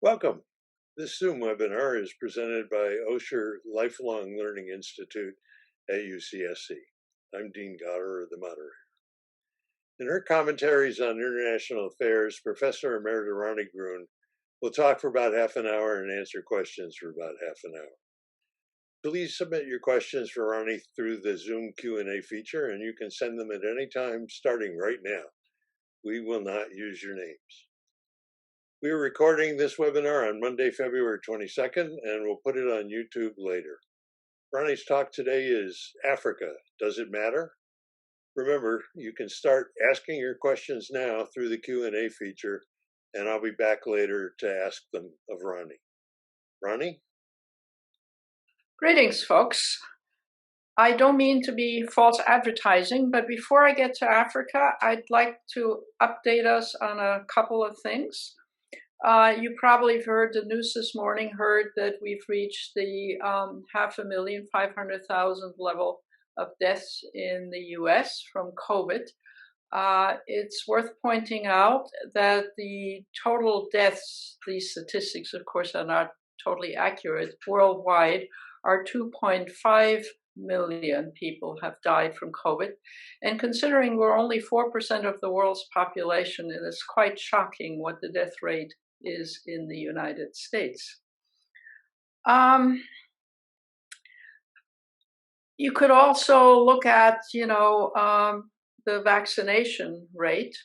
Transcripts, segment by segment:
Welcome. This Zoom webinar is presented by Osher Lifelong Learning Institute at UCSC. I'm Dean Goddard, the moderator. In her commentaries on international affairs, Professor Emerita Ronnie Gruhn will talk for about half an hour and answer questions for about half an hour. Please submit your questions for Ronnie through the Zoom Q&A feature, and you can send them at any time starting right now. We will not use your names. We are recording this webinar on Monday, February 22nd, and we'll put it on YouTube later. Ronnie's talk today is Africa, Does It Matter? Remember, you can start asking your questions now through the Q&A feature, and I'll be back later to ask them of Ronnie. Ronnie? Greetings, folks. I don't mean to be false advertising, but before I get to Africa, I'd like to update us on a couple of things. You probably have heard the news this morning, heard that we've reached the 500,000 level of deaths in the US from COVID. It's worth pointing out that the total deaths, these statistics of course are not totally accurate, worldwide are 2.5 million people have died from COVID. And considering we're only 4% of the world's population, it is quite shocking what the death rate is in the United States. You could also look at, the vaccination rate.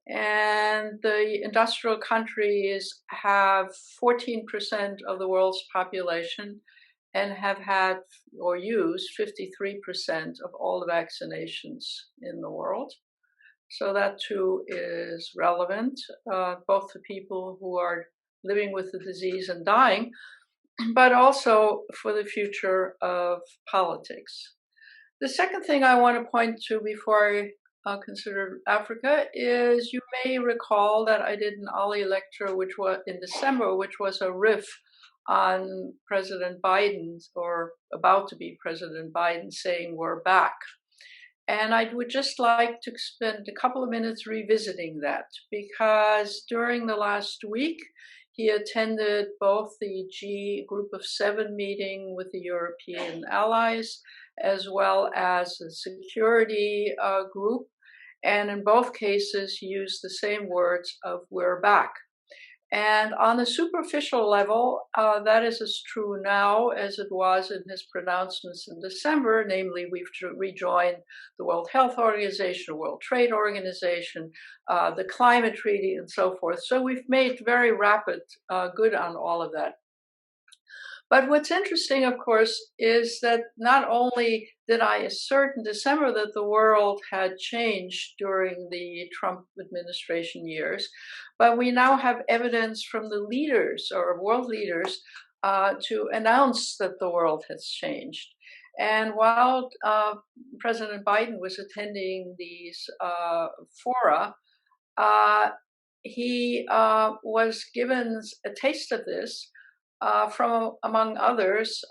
And the industrial countries have 14% of the world's population and have had or used 53% of all the vaccinations in the world. So that too is relevant, both to people who are living with the disease and dying, but also for the future of politics. The second thing I want to point to before I consider Africa is you may recall that I did an Ali lecture which was in December, which was a riff on President Biden's, or about to be President Biden, saying we're back. And I would just like to spend a couple of minutes revisiting that, because during the last week, he attended both the Group of 7 meeting with the European allies, as well as the security group. And in both cases, he used the same words of we're back. And on a superficial level, that is as true now as it was in his pronouncements in December, namely we've rejoined the World Health Organization, the World Trade Organization, the climate treaty, and so forth. So we've made very rapid good on all of that. But what's interesting, of course, is that not only did I assert in December that the world had changed during the Trump administration years, but we now have evidence from the leaders or world leaders to announce that the world has changed. And while President Biden was attending these fora, he was given a taste of this from, among others,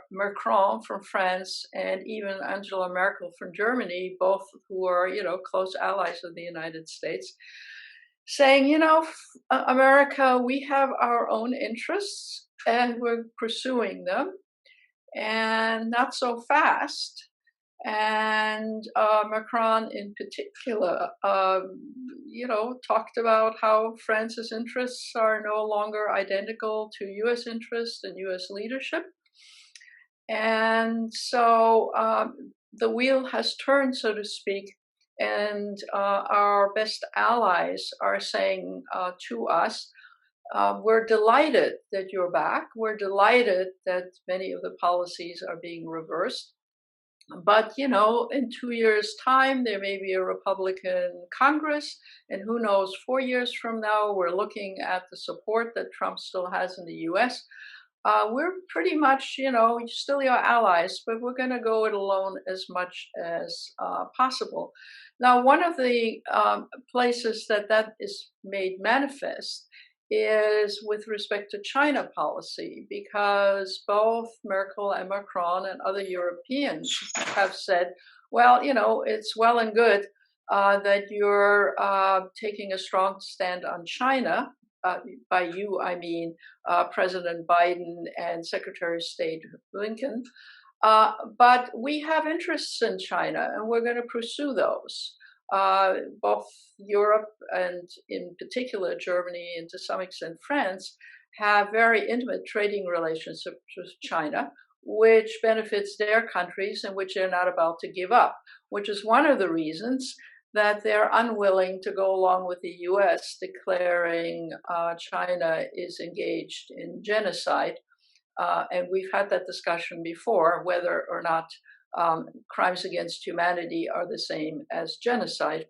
Macron from France and even Angela Merkel from Germany, both who are, close allies of the United States, saying, America, we have our own interests and we're pursuing them, and not so fast. And Macron in particular, talked about how France's interests are no longer identical to US interests and US leadership. And so the wheel has turned, so to speak, and our best allies are saying to us, we're delighted that you're back. We're delighted that many of the policies are being reversed. But, in 2 years' time, there may be a Republican Congress, and who knows, 4 years from now, we're looking at the support that Trump still has in the US. We're pretty much, still your allies, but we're going to go it alone as much as possible. Now, one of the places that is made manifest is with respect to China policy, because both Merkel and Macron and other Europeans have said, well, it's well and good that you're taking a strong stand on China, by you, I mean President Biden and Secretary of State Blinken. But we have interests in China, and we're going to pursue those. Both Europe and, in particular, Germany and to some extent France have very intimate trading relationships with China, which benefits their countries and which they're not about to give up, which is one of the reasons that they're unwilling to go along with the US declaring China is engaged in genocide. And we've had that discussion before, whether or not crimes against humanity are the same as genocide.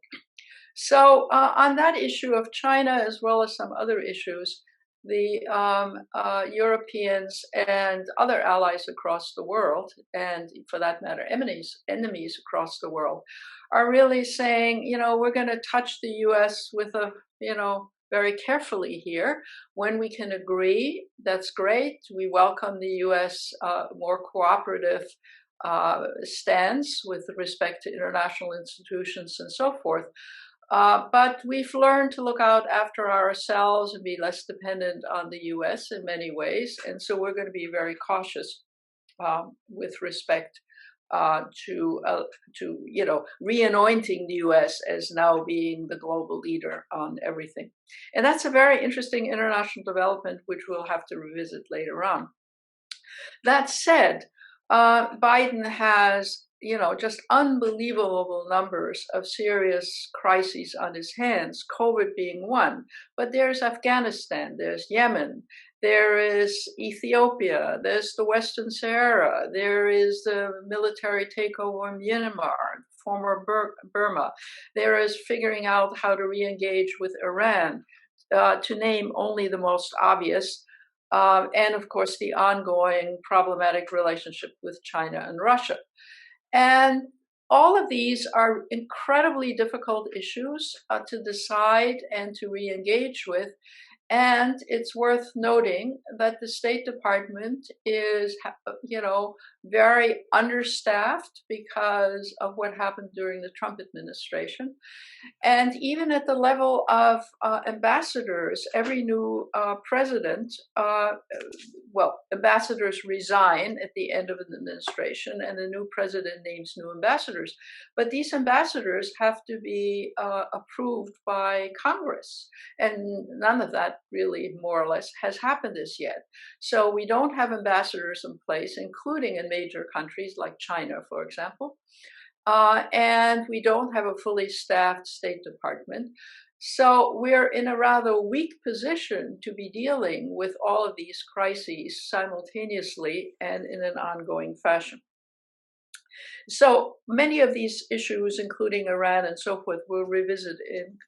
So on that issue of China, as well as some other issues, the Europeans and other allies across the world, and for that matter, enemies across the world, are really saying, we're going to touch the US with a, very carefully here. When we can agree, that's great. We welcome the US more cooperative stance with respect to international institutions and so forth. But we've learned to look out after ourselves and be less dependent on the US in many ways. And so we're going to be very cautious with respect to re-anointing the US as now being the global leader on everything. And that's a very interesting international development, which we'll have to revisit later on. That said, Biden has just unbelievable numbers of serious crises on his hands, COVID being one. But there's Afghanistan, there's Yemen, there is Ethiopia, there's the Western Sahara, there is the military takeover in Myanmar, former Burma. There is figuring out how to re-engage with Iran, to name only the most obvious. And of course, the ongoing problematic relationship with China and Russia. And all of these are incredibly difficult issues to decide and to re-engage with. And it's worth noting that the State Department is, very understaffed because of what happened during the Trump administration. And even at the level of ambassadors, every new president, ambassadors resign at the end of an administration and the new president names new ambassadors. But these ambassadors have to be approved by Congress. And none of that really, more or less, has happened as yet. So we don't have ambassadors in place, including in major countries like China, for example. And we don't have a fully staffed State Department. So we're in a rather weak position to be dealing with all of these crises simultaneously and in an ongoing fashion. So many of these issues, including Iran and so forth, we'll revisit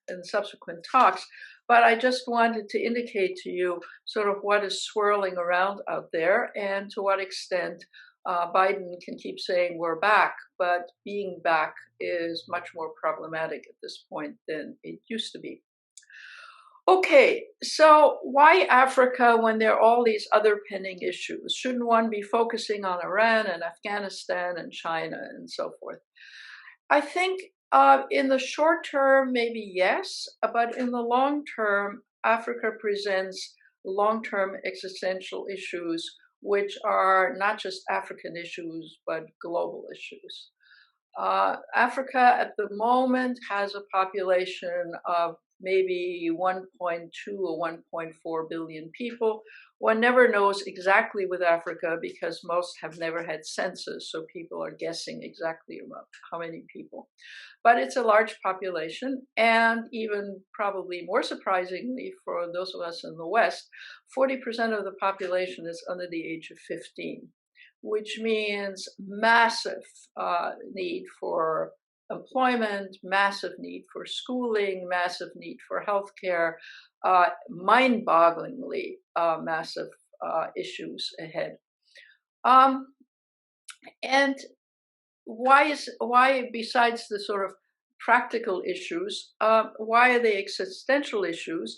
in subsequent talks. But I just wanted to indicate to you sort of what is swirling around out there and to what extent Biden can keep saying we're back, but being back is much more problematic at this point than it used to be. Okay, so why Africa when there are all these other pending issues? Shouldn't one be focusing on Iran and Afghanistan and China and so forth? I think in the short term, maybe yes, but in the long term, Africa presents long-term existential issues, which are not just African issues, but global issues. Africa at the moment has a population of maybe 1.2 or 1.4 billion people. One never knows exactly with Africa because most have never had census, so people are guessing exactly about how many people. But it's a large population, and even probably more surprisingly for those of us in the West, 40% of the population is under the age of 15, which means massive need for employment, massive need for schooling, massive need for healthcare, mind-bogglingly massive issues ahead. And why, besides the sort of practical issues, why are they existential issues?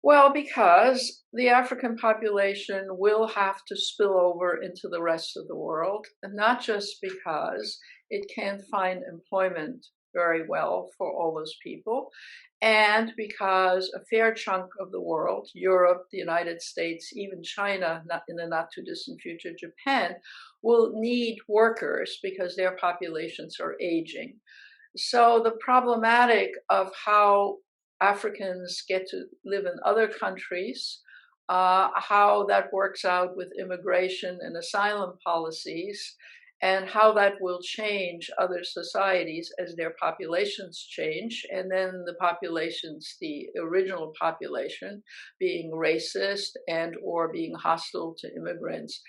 Well, because the African population will have to spill over into the rest of the world, and not just because it can't find employment very well for all those people, and because a fair chunk of the world, Europe, the United States, even China, not in the not too distant future, Japan, will need workers because their populations are aging. So the problematic of how Africans get to live in other countries, how that works out with immigration and asylum policies, and how that will change other societies as their populations change, and then the populations, the original population, being racist and or being hostile to immigrants.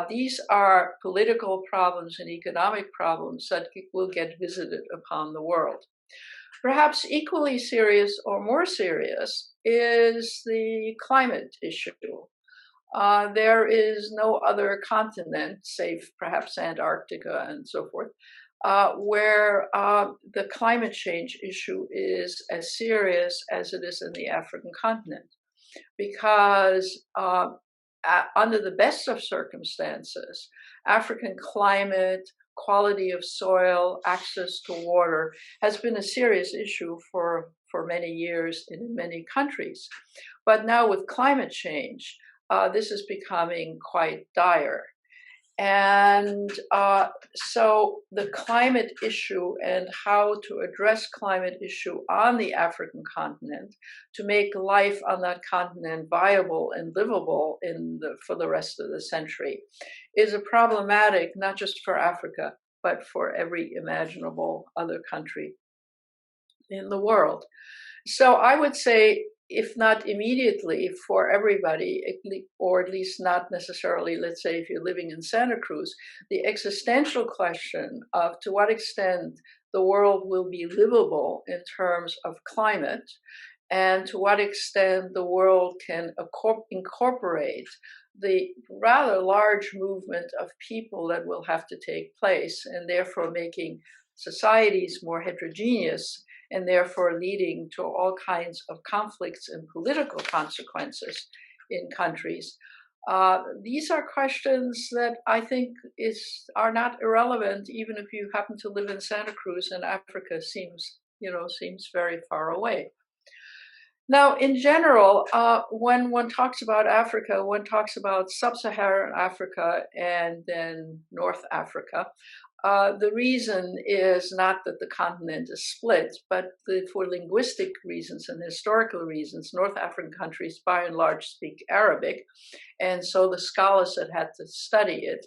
These are political problems and economic problems that will get visited upon the world. Perhaps equally serious or more serious is the climate issue. There is no other continent, save perhaps Antarctica and so forth, where the climate change issue is as serious as it is in the African continent. Because under the best of circumstances, African climate, quality of soil, access to water has been a serious issue for many years in many countries. But now with climate change, this is becoming quite dire. And so the climate issue and how to address climate issue on the African continent to make life on that continent viable and livable for the rest of the century is a problematic, not just for Africa, but for every imaginable other country in the world. So I would say, if not immediately for everybody, or at least not necessarily, let's say, if you're living in Santa Cruz, the existential question of to what extent the world will be livable in terms of climate, and to what extent the world can incorporate the rather large movement of people that will have to take place, and therefore making societies more heterogeneous, and therefore leading to all kinds of conflicts and political consequences in countries. These are questions that I think are not irrelevant, even if you happen to live in Santa Cruz and Africa seems very far away. Now, in general, when one talks about Africa, one talks about sub-Saharan Africa and then North Africa. The reason is not that the continent is split, but for linguistic reasons and historical reasons, North African countries by and large speak Arabic. And so the scholars that had to study it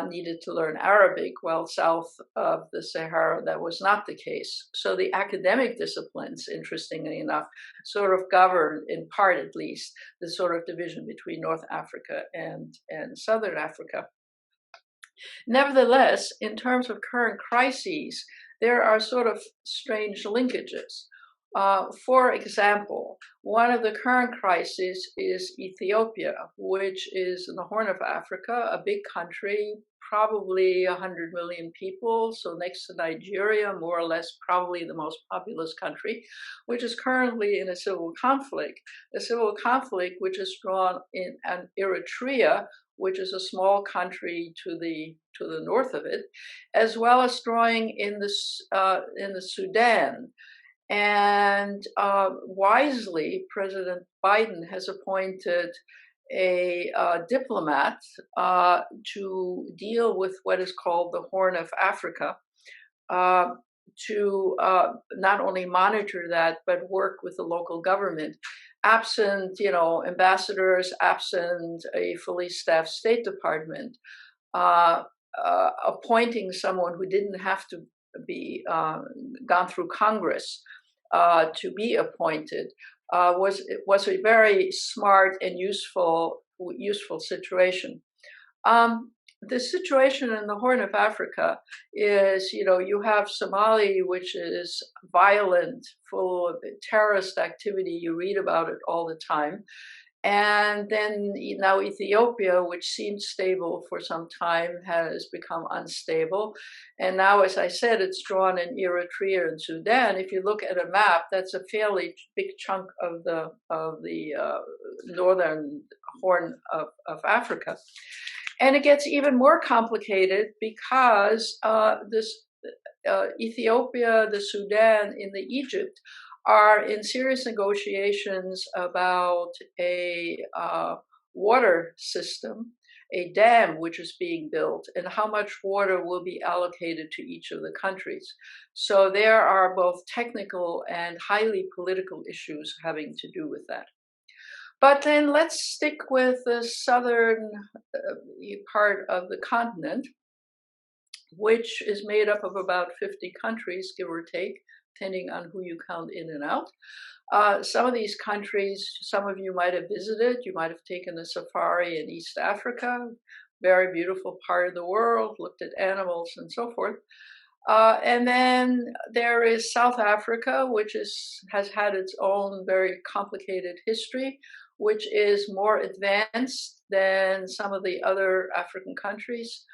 needed to learn Arabic, while south of the Sahara, that was not the case. So the academic disciplines, interestingly enough, sort of govern, in part at least, the sort of division between North Africa and Southern Africa. Nevertheless, in terms of current crises, there are sort of strange linkages. For example, one of the current crises is Ethiopia, which is in the Horn of Africa, a big country, probably 100 million people, so next to Nigeria, more or less probably the most populous country, which is currently in a civil conflict which is drawn in Eritrea, which is a small country to the north of it, as well as drawing in the Sudan. And wisely, President Biden has appointed a diplomat to deal with what is called the Horn of Africa, to not only monitor that, but work with the local government. Absent, ambassadors, absent a fully staffed State Department, appointing someone who didn't have to be gone through Congress to be appointed was a very smart and useful situation. The situation in the Horn of Africa is, you have Somali, which is violent, full of terrorist activity. You read about it all the time. And then now Ethiopia, which seemed stable for some time, has become unstable. And now, as I said, it's drawn in Eritrea and Sudan. If you look at a map, that's a fairly big chunk of the northern Horn of Africa. And it gets even more complicated because this Ethiopia, the Sudan, and the Egypt are in serious negotiations about a water system, a dam which is being built, and how much water will be allocated to each of the countries. So there are both technical and highly political issues having to do with that. But then let's stick with the southern part of the continent, which is made up of about 50 countries, give or take, depending on who you count in and out. Some of these countries, some of you might have visited. You might have taken a safari in East Africa, very beautiful part of the world, looked at animals and so forth. And then there is South Africa, which has had its own very complicated history, which is more advanced than some of the other African countries.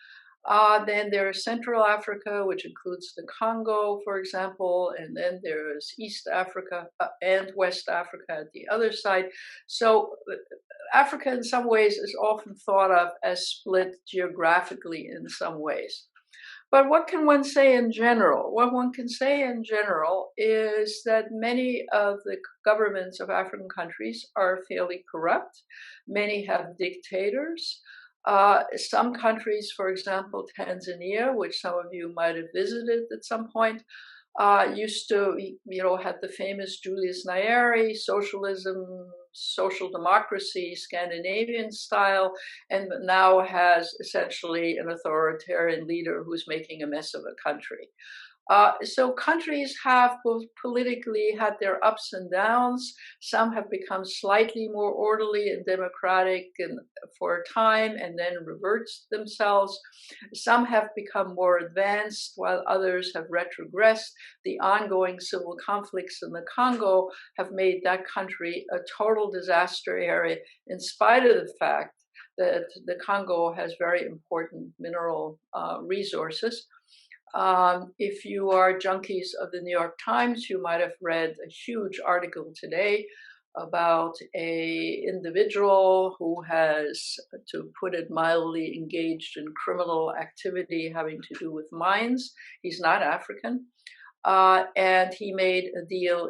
Then there's Central Africa, which includes the Congo, for example, and then there's East Africa and West Africa at the other side. So Africa in some ways is often thought of as split geographically in some ways. But what can one say in general? What one can say in general is that many of the governments of African countries are fairly corrupt. Many have dictators. Some countries, for example, Tanzania, which some of you might have visited at some point, used to, had the famous Julius Nyerere, socialism, social democracy, Scandinavian style, and now has essentially an authoritarian leader who's making a mess of a country. So countries have both politically had their ups and downs. Some have become slightly more orderly and democratic for a time and then reverts themselves. Some have become more advanced while others have retrogressed. The ongoing civil conflicts in the Congo have made that country a total disaster area in spite of the fact that the Congo has very important mineral resources. If you are junkies of the New York Times, you might have read a huge article today about an individual who has, to put it mildly, engaged in criminal activity having to do with mines. He's not African. And he made a deal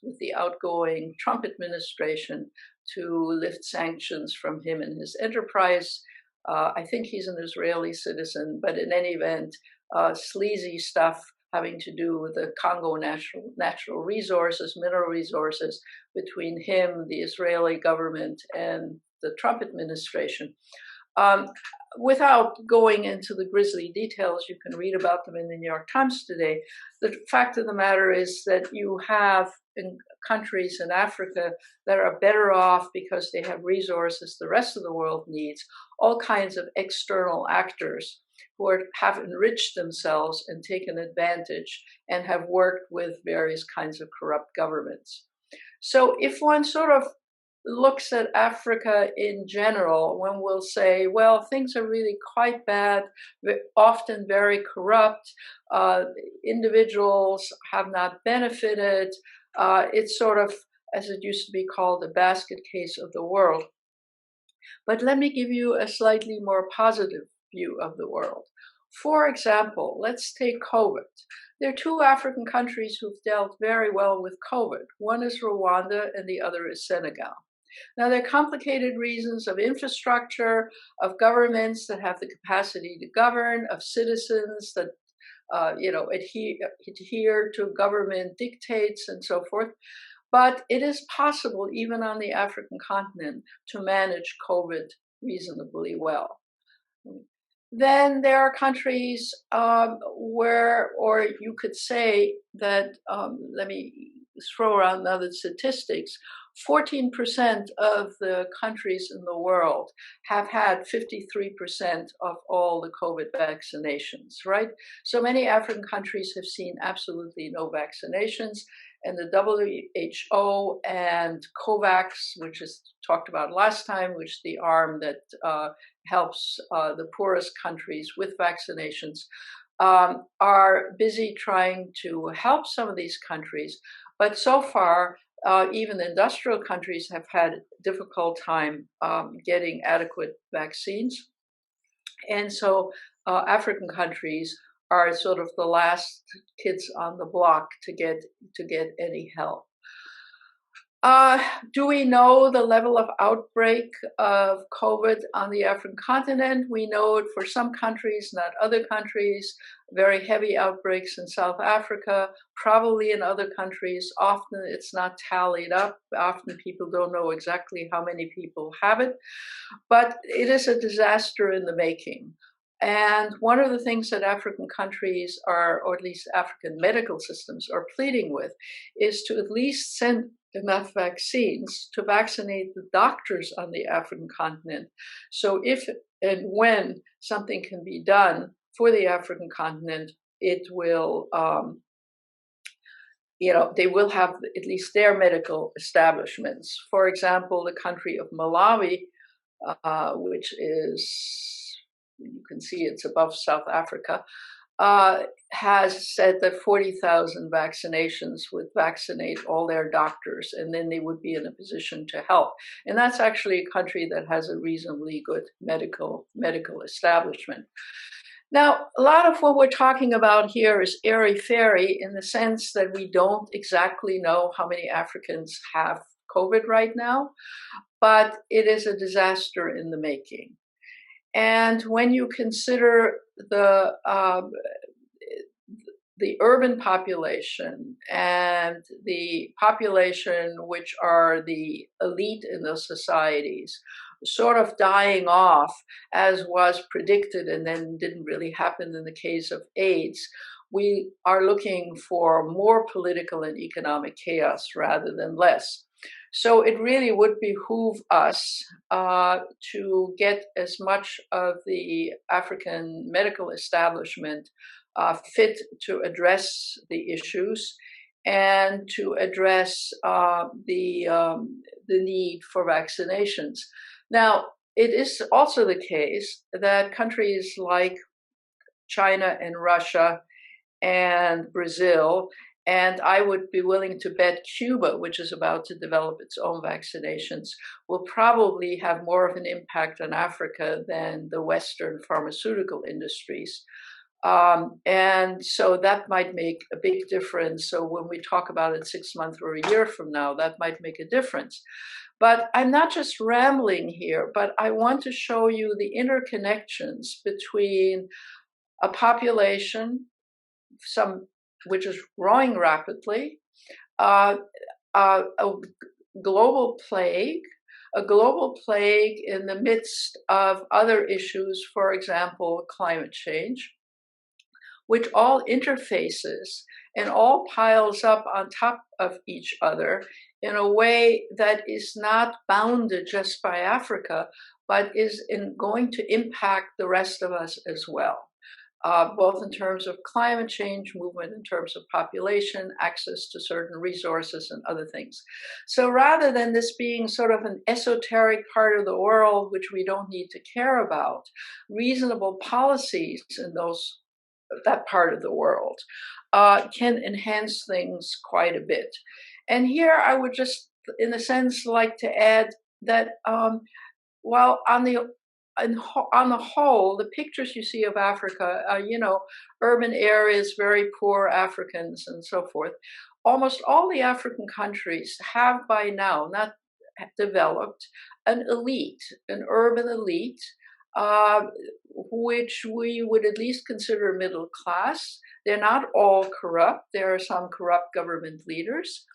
with the outgoing Trump administration to lift sanctions from him and his enterprise. I think he's an Israeli citizen, but in any event, sleazy stuff having to do with the Congo natural resources, mineral resources, between him, the Israeli government, and the Trump administration. Without going into the grisly details, you can read about them in the New York Times today. The fact of the matter is that you have in countries in Africa that are better off because they have resources the rest of the world needs, all kinds of external actors who have enriched themselves and taken advantage and have worked with various kinds of corrupt governments. So if one sort of looks at Africa in general, one will say, well, things are really quite bad, often very corrupt. Individuals have not benefited. It's sort of, as it used to be called, the basket case of the world. But let me give you a slightly more positive view of the world. For example, let's take COVID. There are two African countries who've dealt very well with COVID. One is Rwanda and the other is Senegal. Now, there are complicated reasons of infrastructure, of governments that have the capacity to govern, of citizens that adhere to government dictates and so forth. But it is possible, even on the African continent, to manage COVID reasonably well. Then there are countries where, or you could say that, let me throw around other statistics, 14% of the countries in the world have had 53% of all the COVID vaccinations, right? So many African countries have seen absolutely no vaccinations, and the WHO and COVAX, which is talked about last time, which is the arm that helps the poorest countries with vaccinations, are busy trying to help some of these countries. But so far, even industrial countries have had a difficult time getting adequate vaccines. And so African countries are sort of the last kids on the block to get any help. Do we know the level of outbreak of COVID on the African continent? We know it for some countries, not other countries. Very heavy outbreaks in South Africa, probably in other countries. Often it's not tallied up. Often people don't know exactly how many people have it. But it is a disaster in the making. And one of the things that African countries are, or at least African medical systems are pleading with, is to at least send enough vaccines to vaccinate the doctors on the African continent. So if and when something can be done for the African continent, it will, they will have at least their medical establishments. For example, the country of Malawi, which is, you can see it's above South Africa, has said that 40,000 vaccinations would vaccinate all their doctors, and then they would be in a position to help. And that's actually a country that has a reasonably good medical establishment. Now, a lot of what we're talking about here is airy-fairy in the sense that we don't exactly know how many Africans have COVID right now, but it is a disaster in the making. And when you consider the urban population and the population which are the elite in those societies, sort of dying off as was predicted and then didn't really happen in the case of AIDS, we are looking for more political and economic chaos rather than less. So it really would behoove us to get as much of the African medical establishment fit to address the issues and to address the need for vaccinations. Now, it is also the case that countries like China and Russia and Brazil, and I would be willing to bet Cuba, which is about to develop its own vaccinations, will probably have more of an impact on Africa than the Western pharmaceutical industries. And so that might make a big difference. So when we talk about it 6 months or a year from now, that might make a difference. But I'm not just rambling here, but I want to show you the interconnections between a population, which is growing rapidly, a global plague in the midst of other issues, for example, climate change, which all interfaces and all piles up on top of each other in a way that is not bounded just by Africa, but is going to impact the rest of us as well. Both in terms of climate change, movement in terms of population, access to certain resources and other things. So rather than this being sort of an esoteric part of the world which we don't need to care about, reasonable policies in that part of the world can enhance things quite a bit. And here I would just, in a sense, like to add that while on the whole, the pictures you see of Africa, urban areas, very poor Africans and so forth, almost all the African countries have by now not developed an elite, an urban elite, which we would at least consider middle class. They're not all corrupt. There are some corrupt government leaders.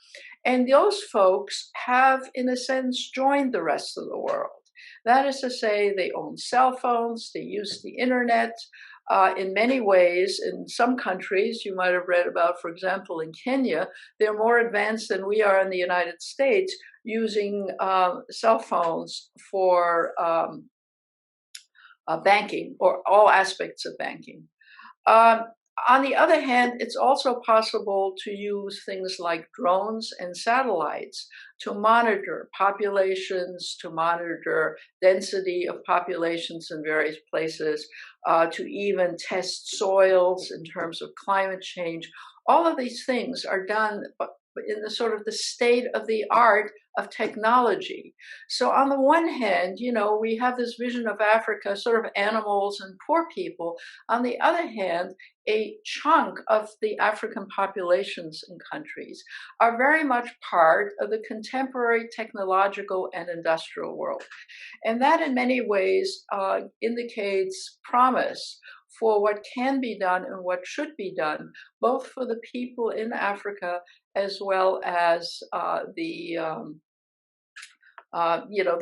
And those folks have, in a sense, joined the rest of the world. That is to say, they own cell phones, they use the internet. In many ways, in some countries, you might have read about, for example, in Kenya, they're more advanced than we are in the United States, using cell phones for banking, or all aspects of banking. On the other hand, it's also possible to use things like drones and satellites to monitor populations, to monitor density of populations in various places, to even test soils in terms of climate change. All of these things are done in the sort of the state of the art of technology. So on the one hand, we have this vision of Africa, sort of animals and poor people. On the other hand, a chunk of the African populations and countries are very much part of the contemporary technological and industrial world. And that in many ways indicates promise for what can be done and what should be done, both for the people in Africa as well as the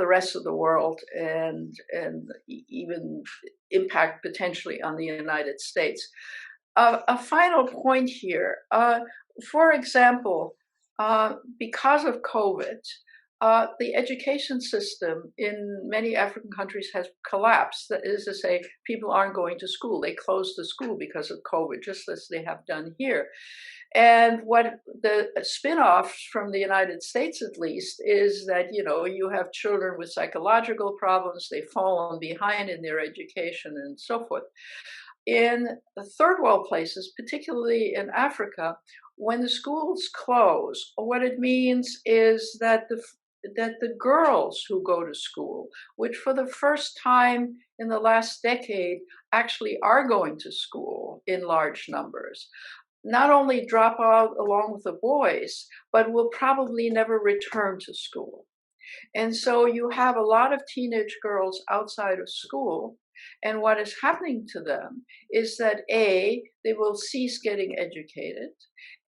rest of the world, and even impact potentially on the United States. A final point here. For example, because of COVID, the education system in many African countries has collapsed. That is to say, people aren't going to school. They closed the school because of COVID, just as they have done here. And what the spin-offs from the United States, at least, is that, you have children with psychological problems, they've fallen behind in their education and so forth. In the third world places, particularly in Africa, when the schools close, what it means is that the girls who go to school, which for the first time in the last decade actually are going to school in large numbers, not only drop out along with the boys, but will probably never return to school. And so you have a lot of teenage girls outside of school. And what is happening to them is that they will cease getting educated.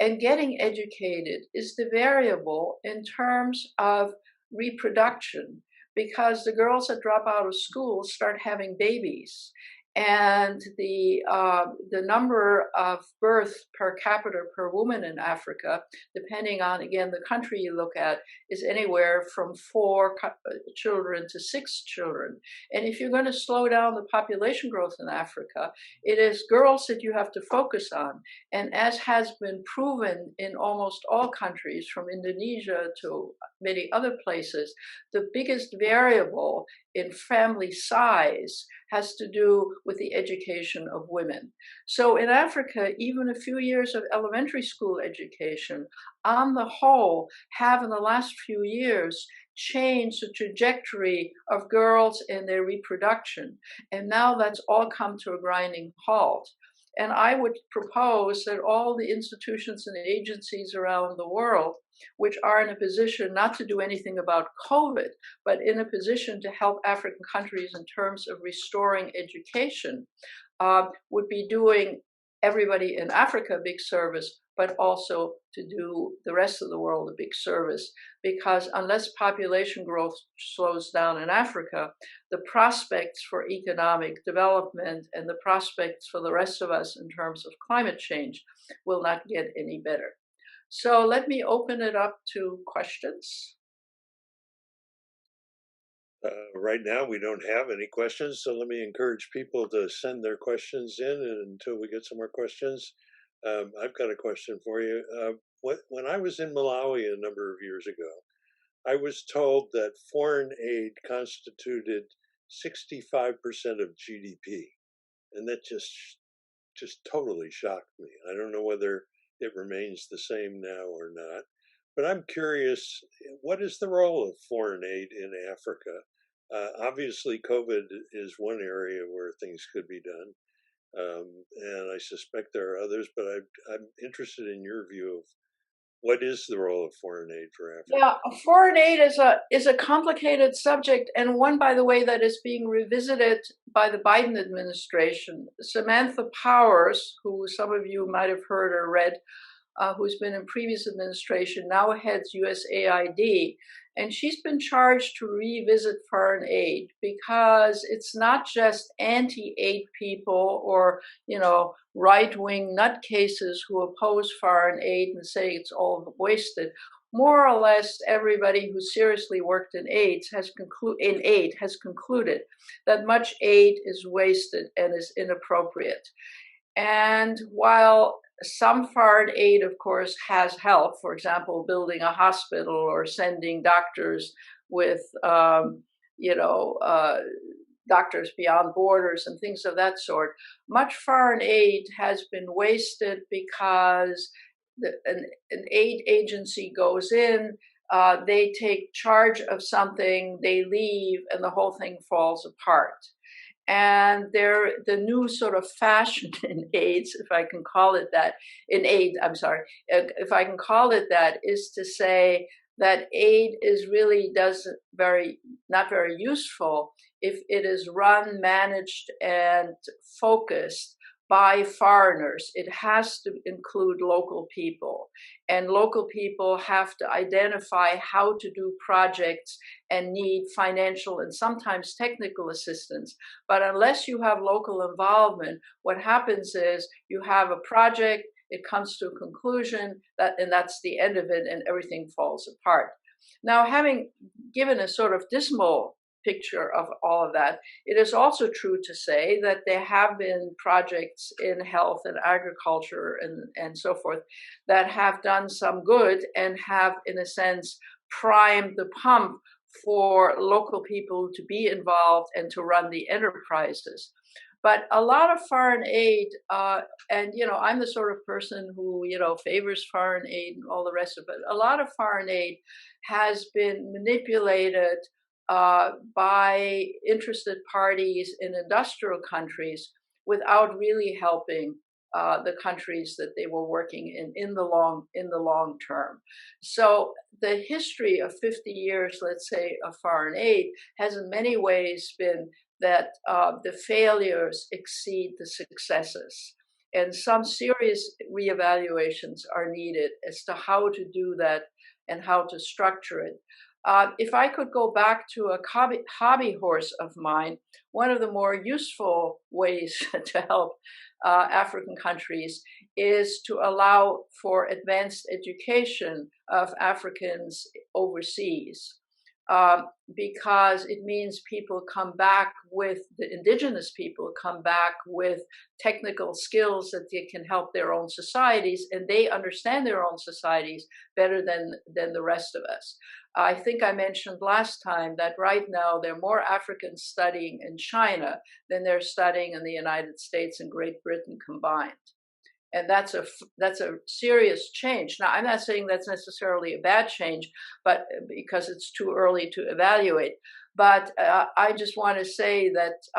And getting educated is the variable in terms of reproduction, because the girls that drop out of school start having babies. And the number of births per capita per woman in Africa, depending on, again, the country you look at, is anywhere from 4 children to 6 children. And if you're going to slow down the population growth in Africa, it is girls that you have to focus on. And as has been proven in almost all countries, from Indonesia to many other places, the biggest variable in family size has to do with the education of women. So in Africa, even a few years of elementary school education, on the whole, have in the last few years changed the trajectory of girls and their reproduction. And now that's all come to a grinding halt. And I would propose that all the institutions and agencies around the world, which are in a position not to do anything about COVID, but in a position to help African countries in terms of restoring education, would be doing everybody in Africa a big service, but also to do the rest of the world a big service. Because unless population growth slows down in Africa, the prospects for economic development and the prospects for the rest of us in terms of climate change will not get any better. So let me open it up to questions. Right now, we don't have any questions, so let me encourage people to send their questions in, and until we get some more questions. I've got a question for you. When I was in Malawi a number of years ago, I was told that foreign aid constituted 65% of GDP, and that just totally shocked me. I don't know whether it remains the same now or not, but I'm curious, what is the role of foreign aid in Africa? Obviously, COVID is one area where things could be done. And I suspect there are others, but I'm interested in your view of what is the role of foreign aid for Africa? Yeah, foreign aid is a complicated subject, and one, by the way, that is being revisited by the Biden administration. Samantha Powers, who some of you might have heard or read, who's been in previous administration, now heads USAID. And she's been charged to revisit foreign aid because it's not just anti-aid people or, right-wing nutcases who oppose foreign aid and say it's all wasted. More or less, everybody who seriously worked in aid has concluded that much aid is wasted and is inappropriate. And while some foreign aid, of course, has help, for example, building a hospital or sending doctors with, Doctors Beyond Borders and things of that sort, much foreign aid has been wasted because an aid agency goes in, they take charge of something, they leave, and the whole thing falls apart. And the new sort of fashion in AIDS, if I can call it that, in aid, I'm sorry, if I can call it that, is to say that aid is really not very useful if it is run, managed, and focused by foreigners. It has to include local people, and local people have to identify how to do projects and need financial and sometimes technical assistance. But unless you have local involvement, what happens is you have a project, it comes to a conclusion, and that's the end of it, and everything falls apart. Now, having given a sort of dismal picture of all of that, it is also true to say that there have been projects in health and agriculture and so forth that have done some good and have, in a sense, primed the pump for local people to be involved and to run the enterprises. But a lot of foreign aid, and I'm the sort of person who favors foreign aid and all the rest of it. A lot of foreign aid has been manipulated by interested parties in industrial countries without really helping the countries that they were working in the long term. So the history of 50 years, let's say, of foreign aid has in many ways been that the failures exceed the successes. And some serious reevaluations are needed as to how to do that and how to structure it. If I could go back to a hobby horse of mine, one of the more useful ways to help African countries is to allow for advanced education of Africans overseas. Because it means people come back with, the indigenous people come back with technical skills that they can help their own societies, and they understand their own societies better than the rest of us. I think I mentioned last time that right now there are more Africans studying in China than they're studying in the United States and Great Britain combined. And that's a serious change. Now, I'm not saying that's necessarily a bad change, but because it's too early to evaluate. But I just want to say that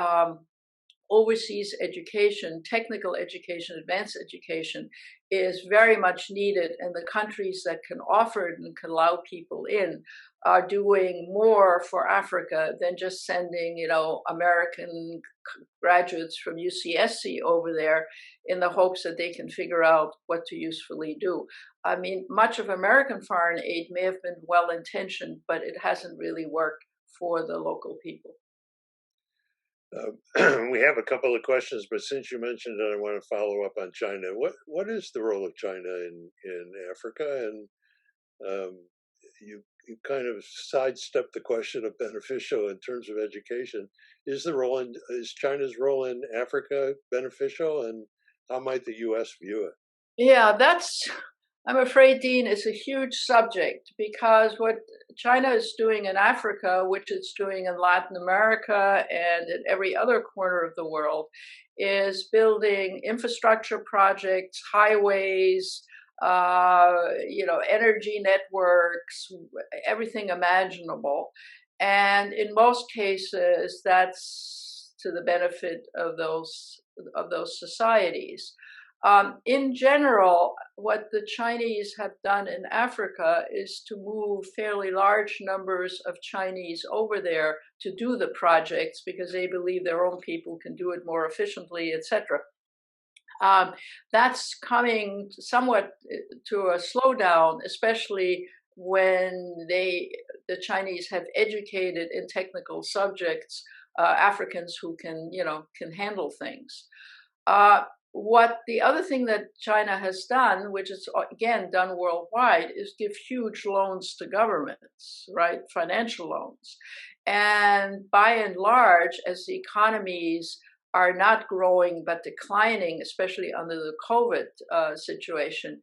overseas education, technical education, advanced education is very much needed, and the countries that can offer it and can allow people in are doing more for Africa than just sending, American graduates from UCSC over there in the hopes that they can figure out what to usefully do. I mean, much of American foreign aid may have been well-intentioned, but it hasn't really worked for the local people. We have a couple of questions, but since you mentioned it, I want to follow up on China. What is the role of China in Africa? And you kind of sidestepped the question of beneficial in terms of education. Is China's role in Africa beneficial, and how might the U.S. view it? Yeah, I'm afraid, Dean, is a huge subject, because what China is doing in Africa, which it's doing in Latin America and in every other corner of the world, is building infrastructure projects, highways, energy networks, everything imaginable. And in most cases, that's to the benefit of those societies. In general, what the Chinese have done in Africa is to move fairly large numbers of Chinese over there to do the projects because they believe their own people can do it more efficiently, etc. That's coming somewhat to a slowdown, especially when the Chinese have educated in technical subjects Africans who can handle things. What the other thing that China has done, which is again done worldwide, is give huge loans to governments, right? Financial loans. And by and large, as the economies are not growing but declining, especially under the COVID situation,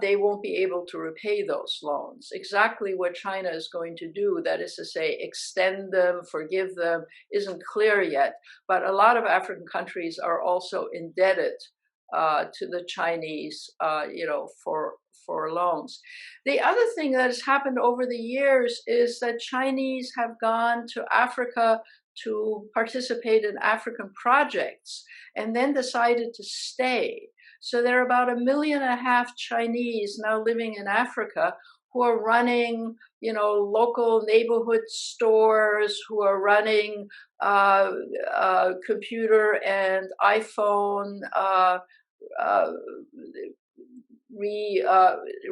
they won't be able to repay those loans. Exactly what China is going to do, that is to say, extend them, forgive them, isn't clear yet. But a lot of African countries are also indebted to the Chinese, for loans. The other thing that has happened over the years is that Chinese have gone to Africa to participate in African projects and then decided to stay. So there are about 1.5 million Chinese now living in Africa who are running, local neighborhood stores, who are running computer and iPhone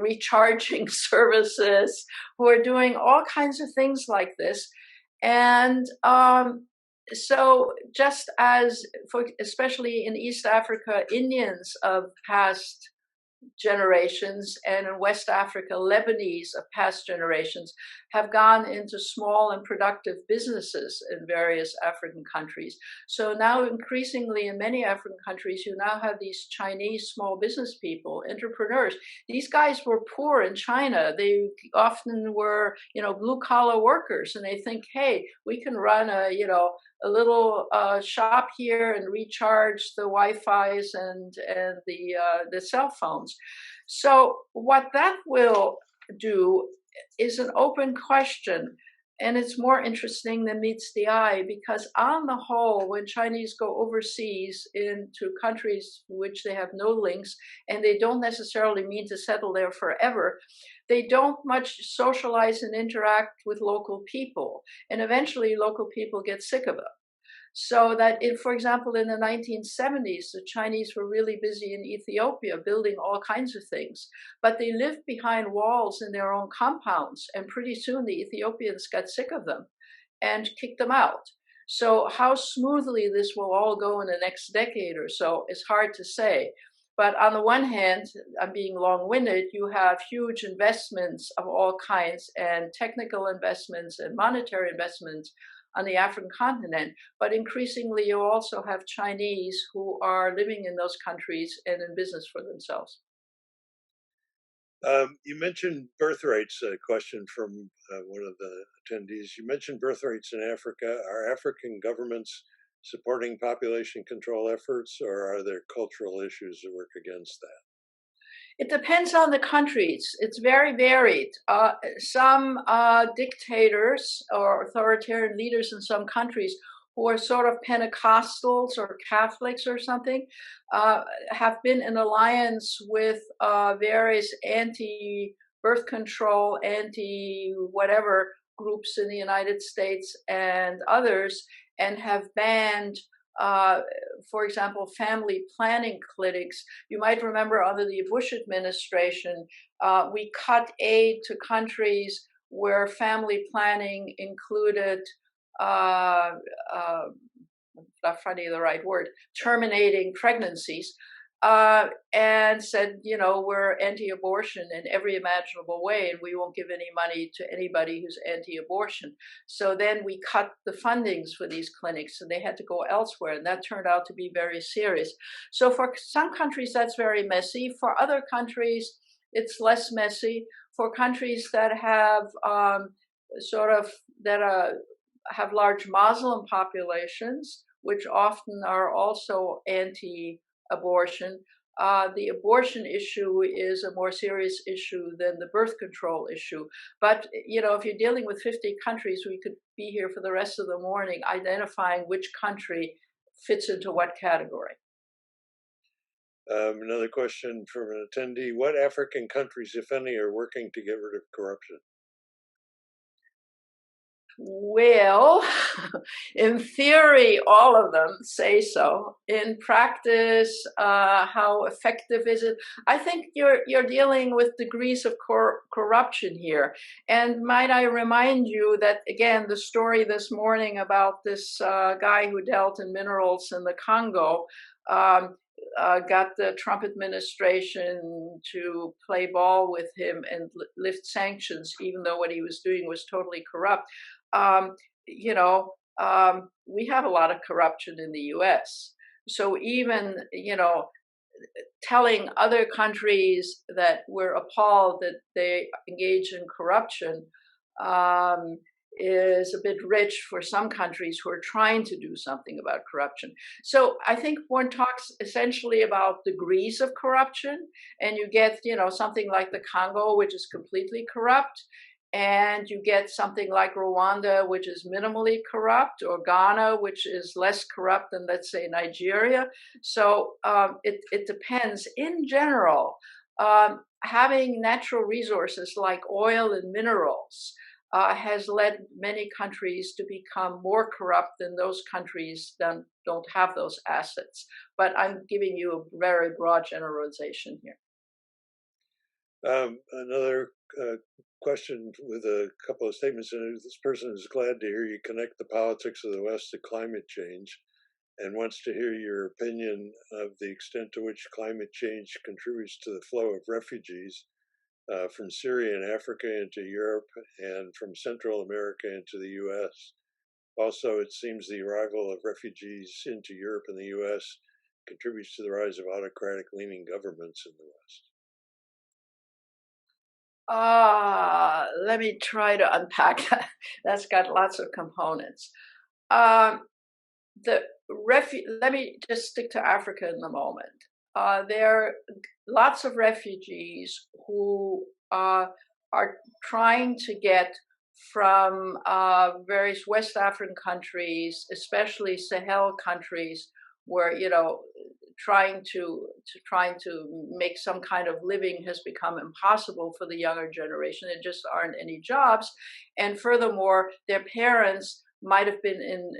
recharging services, who are doing all kinds of things like this. And so just as, especially in East Africa, Indians of past generations, and in West Africa, Lebanese of past generations have gone into small and productive businesses in various African countries. So now increasingly in many African countries, you now have these Chinese small business people, entrepreneurs. These guys were poor in China. They often were, blue collar workers, and they think, hey, we can run a little shop here and recharge the Wi-Fi's and the cell phones. So what that will do is an open question, and it's more interesting than meets the eye, because on the whole, when Chinese go overseas into countries which they have no links, and they don't necessarily mean to settle there forever, they don't much socialize and interact with local people. And eventually local people get sick of them. So that, for example, in the 1970s, the Chinese were really busy in Ethiopia building all kinds of things, but they lived behind walls in their own compounds, and pretty soon the Ethiopians got sick of them and kicked them out. So how smoothly this will all go in the next decade or so is hard to say. But on the one hand, I'm being long-winded, you have huge investments of all kinds, and technical investments and monetary investments on the African continent, but increasingly you also have Chinese who are living in those countries and in business for themselves. You mentioned birth rates, a question from one of the attendees. You mentioned birth rates in Africa. Are African governments supporting population control efforts, or are there cultural issues that work against that? It depends on the countries. It's very varied. Some dictators or authoritarian leaders in some countries who are sort of Pentecostals or Catholics or something have been in alliance with various anti-birth control, anti-whatever groups in the United States and others, and have banned for example, family planning clinics. You might remember under the Bush administration, we cut aid to countries where family planning included, not finding the right word, terminating pregnancies, and said, we're anti-abortion in every imaginable way, and we won't give any money to anybody who's anti-abortion. So then we cut the fundings for these clinics, and they had to go elsewhere, and that turned out to be very serious. So for some countries, that's very messy. For other countries, it's less messy. For countries that have have large Muslim populations, which often are also anti-abortion, the abortion issue is a more serious issue than the birth control issue. But, if you're dealing with 50 countries, we could be here for the rest of the morning identifying which country fits into what category. Another question from an attendee. What African countries, if any, are working to get rid of corruption? Well, in theory, all of them say so. In practice, how effective is it? I think you're dealing with degrees of corruption here. And might I remind you that, again, the story this morning about this guy who dealt in minerals in the Congo got the Trump administration to play ball with him and lift sanctions, even though what he was doing was totally corrupt. We have a lot of corruption in the US. So even, telling other countries that we're appalled that they engage in corruption is a bit rich for some countries who are trying to do something about corruption. So I think one talks essentially about degrees of corruption, and you get, something like the Congo, which is completely corrupt, and you get something like Rwanda, which is minimally corrupt, or Ghana, which is less corrupt than, let's say, Nigeria. So it depends. In general, having natural resources like oil and minerals has led many countries to become more corrupt than those countries that don't have those assets. But I'm giving you a very broad generalization here. Another question with a couple of statements in it. This person is glad to hear you connect the politics of the West to climate change and wants to hear your opinion of the extent to which climate change contributes to the flow of refugees from Syria and Africa into Europe and from Central America into the U.S. Also, it seems the arrival of refugees into Europe and the U.S. contributes to the rise of autocratic-leaning governments in the West. Let me try to unpack that. That's got lots of components. Let me just stick to Africa in the moment. There are lots of refugees who are trying to get from various West African countries, especially Sahel countries, where trying to make some kind of living has become impossible for the younger generation. There just aren't any jobs, and furthermore, their parents might have been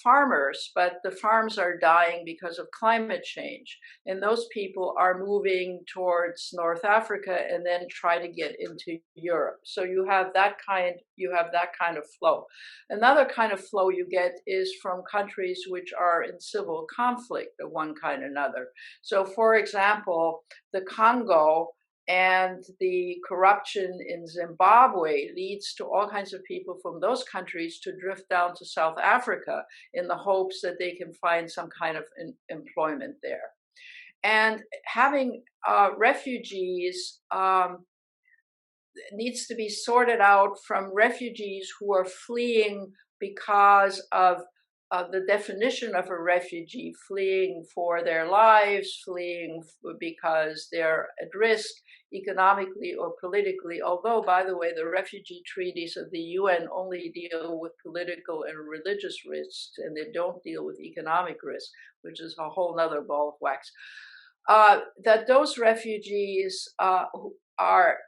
farmers, but the farms are dying because of climate change, and those people are moving towards North Africa and then try to get into Europe. So you have that kind of flow. Another kind of flow you get is from countries which are in civil conflict of one kind or another. So, for example, the Congo and the corruption in Zimbabwe leads to all kinds of people from those countries to drift down to South Africa in the hopes that they can find some kind of employment there. And having refugees needs to be sorted out from refugees who are fleeing because of the definition of a refugee, fleeing for their lives, fleeing because they're at risk economically or politically, although, by the way, the refugee treaties of the UN only deal with political and religious risks, and they don't deal with economic risk, which is a whole nother ball of wax. That those refugees who are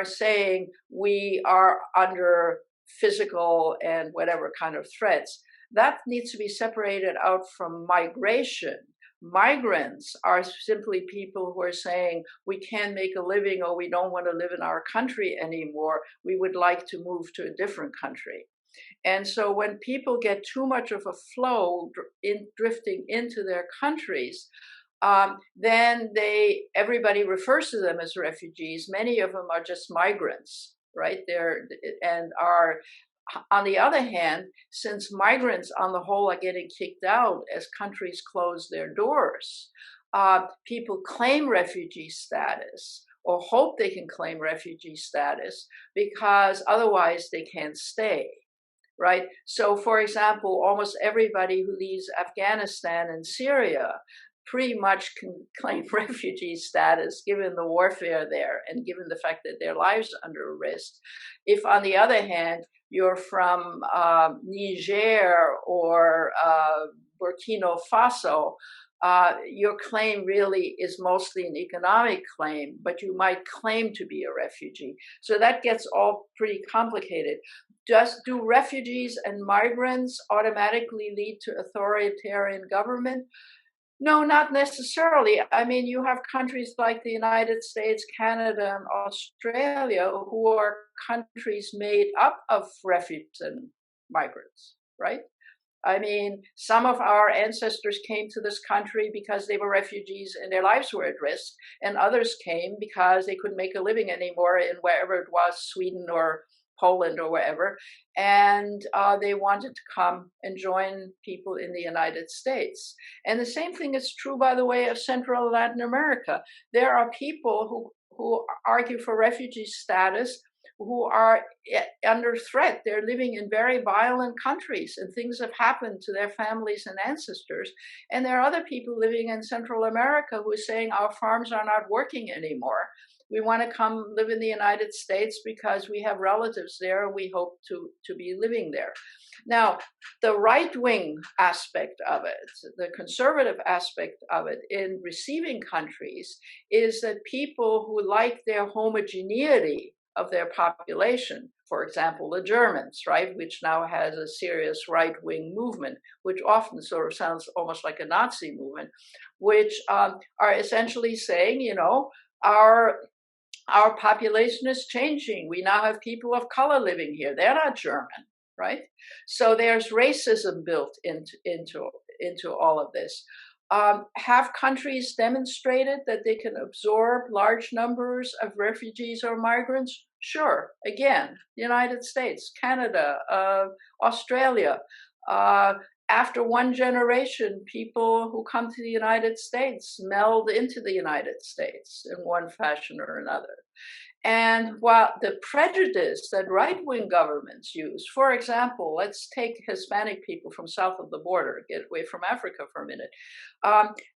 saying we are under physical and whatever kind of threats, that needs to be separated out from migration. Migrants are simply people who are saying we can't make a living, or we don't want to live in our country anymore. We would like to move to a different country. And so when people get too much of a flow drifting into their countries, then everybody refers to them as refugees. Many of them are just migrants, right? On the other hand, since migrants on the whole are getting kicked out as countries close their doors, people claim refugee status or hope they can claim refugee status because otherwise they can't stay, right? So, for example, almost everybody who leaves Afghanistan and Syria pretty much can claim refugee status given the warfare there and given the fact that their lives are under risk. If, on the other hand, you're from Niger or Burkina Faso, your claim really is mostly an economic claim, but you might claim to be a refugee. So that gets all pretty complicated. Do refugees and migrants automatically lead to authoritarian government? No, not necessarily. I mean, you have countries like the United States, Canada, and Australia who are countries made up of refugees and migrants, right? I mean, some of our ancestors came to this country because they were refugees and their lives were at risk, and others came because they couldn't make a living anymore in wherever it was, Sweden or Poland or wherever, and they wanted to come and join people in the United States. And the same thing is true, by the way, of Central and Latin America. There are people who argue for refugee status who are under threat. They're living in very violent countries, and things have happened to their families and ancestors. And there are other people living in Central America who are saying our farms are not working anymore. We want to come live in the United States because we have relatives there and we hope to be living there. Now, the right-wing aspect of it, the conservative aspect of it in receiving countries is that people who like their homogeneity of their population, for example, the Germans, right, which now has a serious right-wing movement, which often sort of sounds almost like a Nazi movement, which are essentially saying, you know, our population is changing. We now have people of color living here. They're not German, right? So there's racism built into all of this. Have countries demonstrated that they can absorb large numbers of refugees or migrants? Sure. Again, the United States, Canada, Australia. After one generation, people who come to the United States meld into the United States in one fashion or another. And while the prejudice that right-wing governments use, for example, let's take Hispanic people from south of the border, get away from Africa for a minute,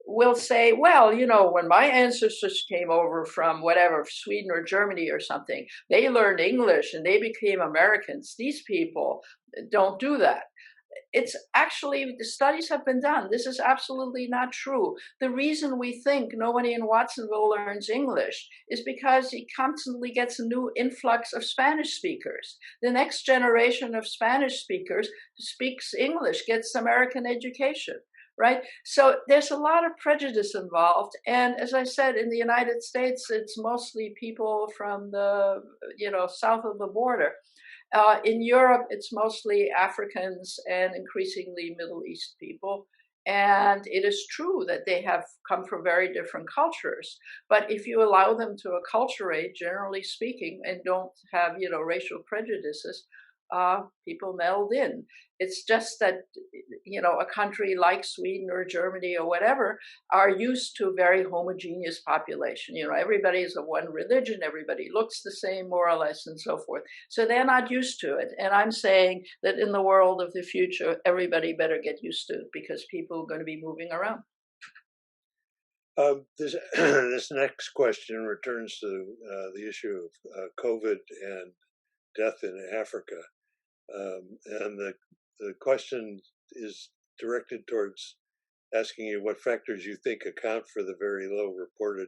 will say, well, you know, when my ancestors came over from whatever, Sweden or Germany or something, they learned English and they became Americans. These people don't do that. It's actually, the studies have been done. This is absolutely not true. The reason we think nobody in Watsonville learns English is because he constantly gets a new influx of Spanish speakers. The next generation of Spanish speakers speaks English, gets American education, right? So there's a lot of prejudice involved. And as I said, in the United States, it's mostly people from the, you know, south of the border. In Europe, it's mostly Africans and increasingly Middle East people. And it is true that they have come from very different cultures. But if you allow them to acculturate, generally speaking, and don't have, you know, racial prejudices, people meld in. It's just that, you know, a country like Sweden or Germany or whatever are used to a very homogeneous population. You know, everybody is of one religion, everybody looks the same more or less and so forth. So they're not used to it. And I'm saying that in the world of the future, everybody better get used to it because people are going to be moving around. This next question returns to the issue of COVID and death in Africa. And the question is directed towards asking you what factors you think account for the very low reported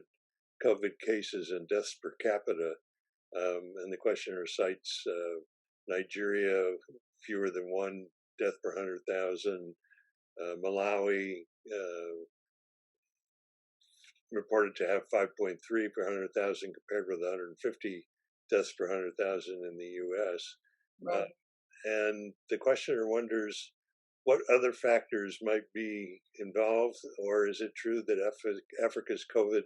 COVID cases and deaths per capita. And the questioner cites Nigeria, fewer than one death per 100,000, Malawi, reported to have 5.3 per 100,000 compared with 150 deaths per 100,000 in the US. Right. And the questioner wonders what other factors might be involved, or is it true that Africa's COVID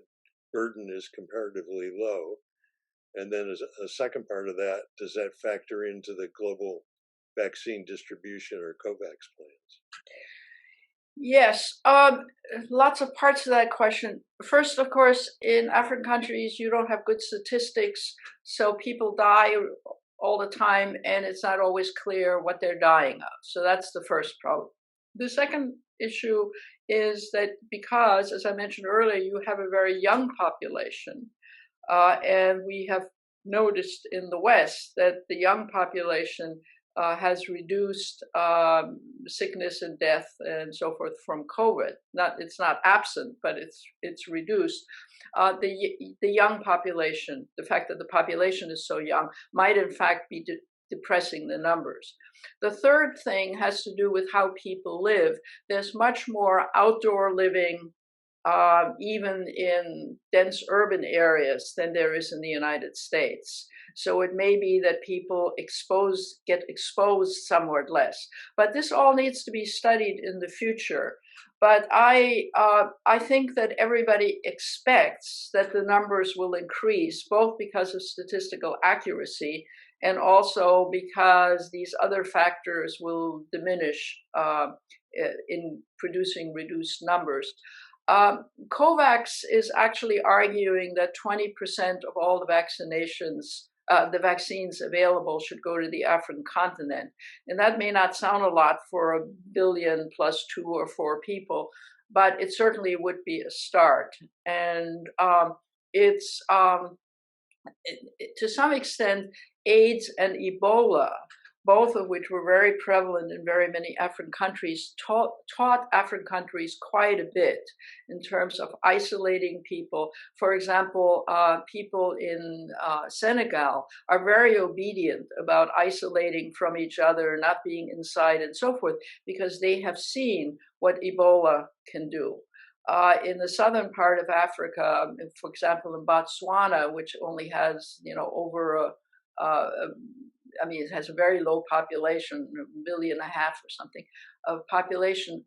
burden is comparatively low? And then as a second part of that, does that factor into the global vaccine distribution or COVAX plans? Yes, lots of parts of that question. First, of course, in African countries, you don't have good statistics, so people die all the time, and it's not always clear what they're dying of. So that's the first problem. The second issue is that because, as I mentioned earlier, you have a very young population, and we have noticed in the West that the young population has reduced sickness and death and so forth from COVID. It's not absent, but it's reduced. The young population, the fact that the population is so young, might in fact be depressing the numbers. The third thing has to do with how people live. There's much more outdoor living, even in dense urban areas, than there is in the United States. So it may be that people get exposed somewhat less. But this all needs to be studied in the future. But I think that everybody expects that the numbers will increase, both because of statistical accuracy and also because these other factors will diminish in producing reduced numbers. COVAX is actually arguing that 20% of all the vaccinations the vaccines available should go to the African continent. And that may not sound a lot for 1 billion plus 2 or 4 people, but it certainly would be a start. And it's to some extent, AIDS and Ebola, both of which were very prevalent in very many African countries, taught African countries quite a bit in terms of isolating people. For example, people in Senegal are very obedient about isolating from each other, not being inside and so forth, because they have seen what Ebola can do. In the southern part of Africa, for example, in Botswana, which only has, over it has a very low population, 1.5 million or something of population.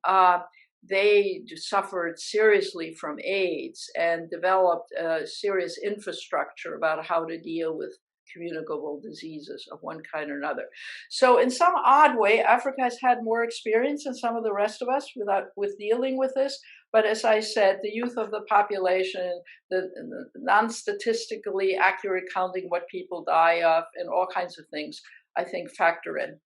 They suffered seriously from AIDS and developed a serious infrastructure about how to deal with communicable diseases of one kind or another. So in some odd way, Africa has had more experience than some of the rest of us with dealing with this. But as I said, the youth of the population, the non-statistically accurate counting what people die of, and all kinds of things, I think factor in.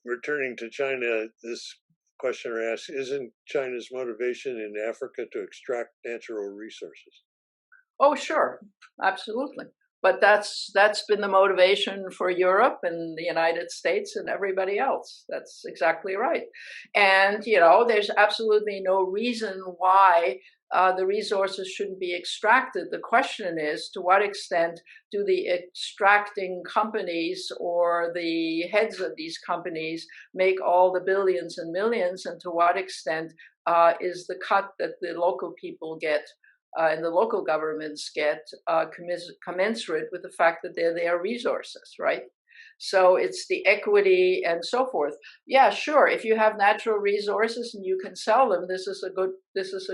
Returning to China, this questioner asks, isn't China's motivation in Africa to extract natural resources? Oh, sure, absolutely. But that's been the motivation for Europe and the United States and everybody else. That's exactly right. And, there's absolutely no reason why the resources shouldn't be extracted. The question is, to what extent do the extracting companies or the heads of these companies make all the billions and millions, and to what extent is the cut that the local people get and the local governments get commensurate with the fact that they're their resources, right? So it's the equity and so forth. Yeah, sure. If you have natural resources and you can sell them, this is a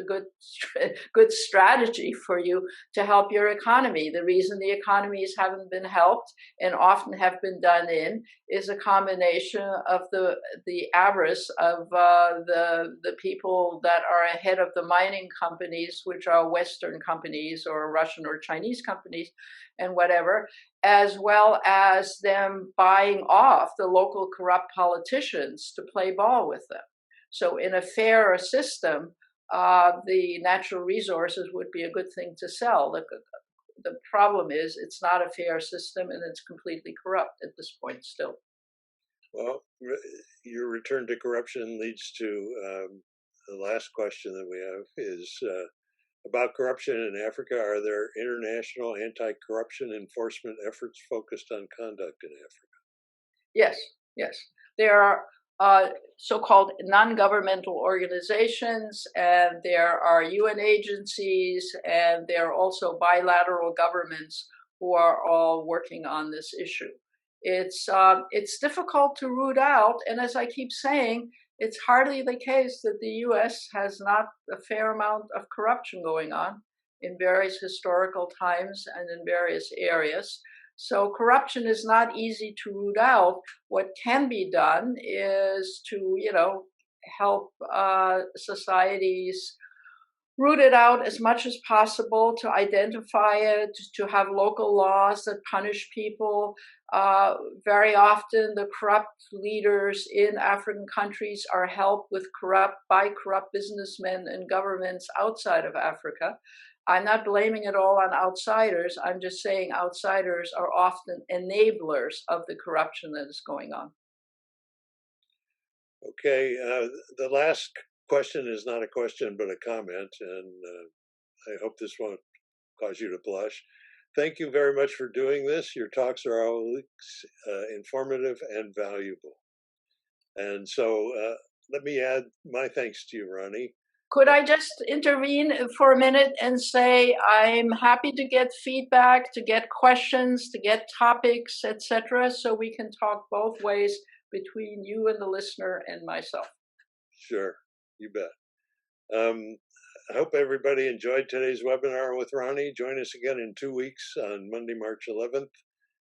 good strategy for you to help your economy. The reason the economies haven't been helped and often have been done in is a combination of the avarice of the people that are ahead of the mining companies, which are Western companies or Russian or Chinese companies and whatever, as well as them buying off the local corrupt politicians to play ball with them. So in a fairer system, the natural resources would be a good thing to sell. The problem is it's not a fair system and it's completely corrupt at this point still. Well, your return to corruption leads to the last question that we have is about corruption in Africa. Are there international anti-corruption enforcement efforts focused on conduct in Africa? Yes. There are so-called non-governmental organizations, and there are UN agencies, and there are also bilateral governments who are all working on this issue. It's difficult to root out, and as I keep saying, it's hardly the case that the US has not a fair amount of corruption going on in various historical times and in various areas. So corruption is not easy to root out. What can be done is to, help societies root it out as much as possible, to identify it, to have local laws that punish people. Very often the corrupt leaders in African countries are helped by corrupt businessmen and governments outside of Africa. I'm not blaming it all on outsiders. I'm just saying outsiders are often enablers of the corruption that is going on. Okay, the last question is not a question but a comment, and I hope this won't cause you to blush. Thank you very much for doing this. Your talks are always informative and valuable. And so let me add my thanks to you, Ronnie. Could I just intervene for a minute and say I'm happy to get feedback, to get questions, to get topics, etc., so we can talk both ways between you and the listener and myself. Sure, you bet. I hope everybody enjoyed today's webinar with Ronnie. Join us again in 2 weeks on Monday, March 11th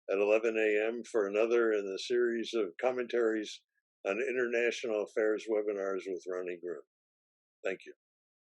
at 11 a.m. for another in the series of commentaries on international affairs webinars with Ronnie Gruhn. Thank you.